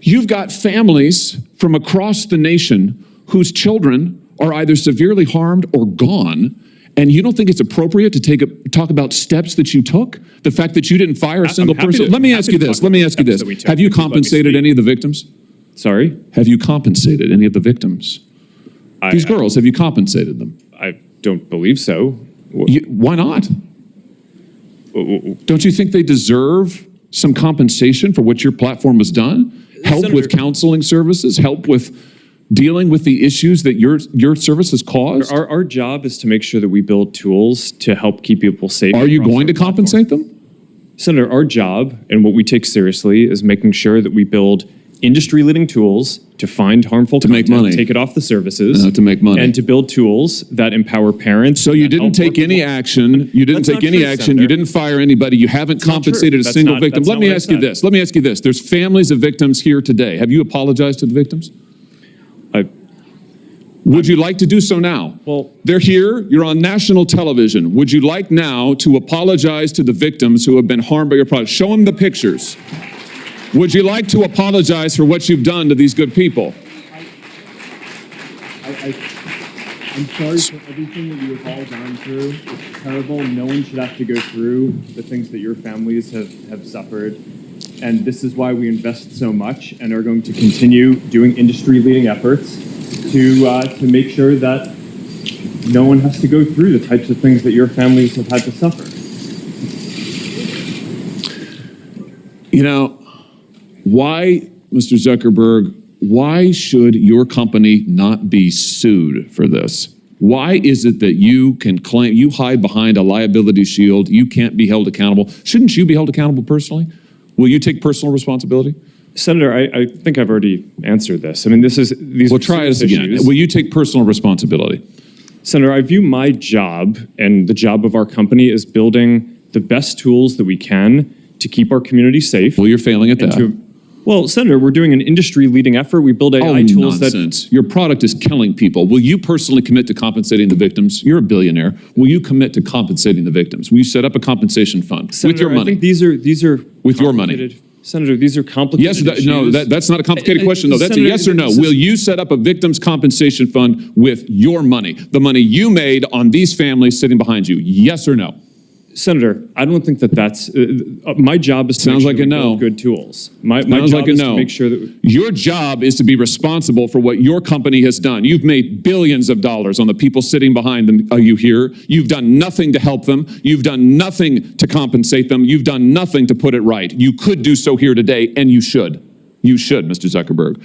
You've got families from across the nation whose children are either severely harmed or gone, and you don't think it's appropriate to talk about steps that you took? The fact that you didn't fire a single person? Let me ask you this. Have you compensated any of the victims? Sorry? Have you compensated any of the victims? These girls, have you compensated them? I don't believe so. Why not? Don't you think they deserve some compensation for what your platform has done? Help Senator, with counseling services, help with dealing with the issues that your service has caused? Our job is to make sure that we build tools to help keep people safe. Are you going to compensate them? Senator, our job and what we take seriously is making sure that we build industry-leading tools to find harmful content, make money, take it off the services, to make money, and to build tools that empower parents. So you didn't take any action. You didn't take any action. You didn't fire anybody. You haven't compensated a single victim. Let me ask you this. Let me ask you this. There's families of victims here today. Have you apologized to the victims? Would you like to do so now? Well, they're here. You're on national television. Would you like now to apologize to the victims who have been harmed by your product? Show them the pictures. Would you like to apologize for what you've done to these good people? I'm sorry for everything that you have all gone through. It's terrible. No one should have to go through the things that your families have suffered. And this is why we invest so much and are going to continue doing industry-leading efforts to make sure that no one has to go through the types of things that your families have had to suffer. You know, why, Mr. Zuckerberg, why should your company not be sued for this? Why is it that you can claim, you hide behind a liability shield, you can't be held accountable? Shouldn't you be held accountable personally? Will you take personal responsibility? Senator, I think I've already answered this. I mean, these well, try this again. Will you take personal responsibility? Senator, I view my job and the job of our company as building the best tools that we can to keep our community safe. Well, you're failing at that. Well, Senator, we're doing an industry-leading effort. We build AI tools nonsense. Your product is killing people. Will you personally commit to compensating the victims? You're a billionaire. Will you commit to compensating the victims? Will you set up a compensation fund Senator, with your money? I think these are with your money. Senator, these are complicated issues. No, that's not a complicated question, though. That's Senator, a yes or no. Will you set up a victims' compensation fund with your money, the money you made on these families sitting behind you? Yes or no? Senator, I don't think that's my job is to make sure that we build good tools. My job is to make sure that your job is to be responsible for what your company has done. You've made billions of dollars on the people sitting behind them. Are you here? You've done nothing to help them. You've done nothing to compensate them. You've done nothing to put it right. You could do so here today, and you should. You should, Mr. Zuckerberg.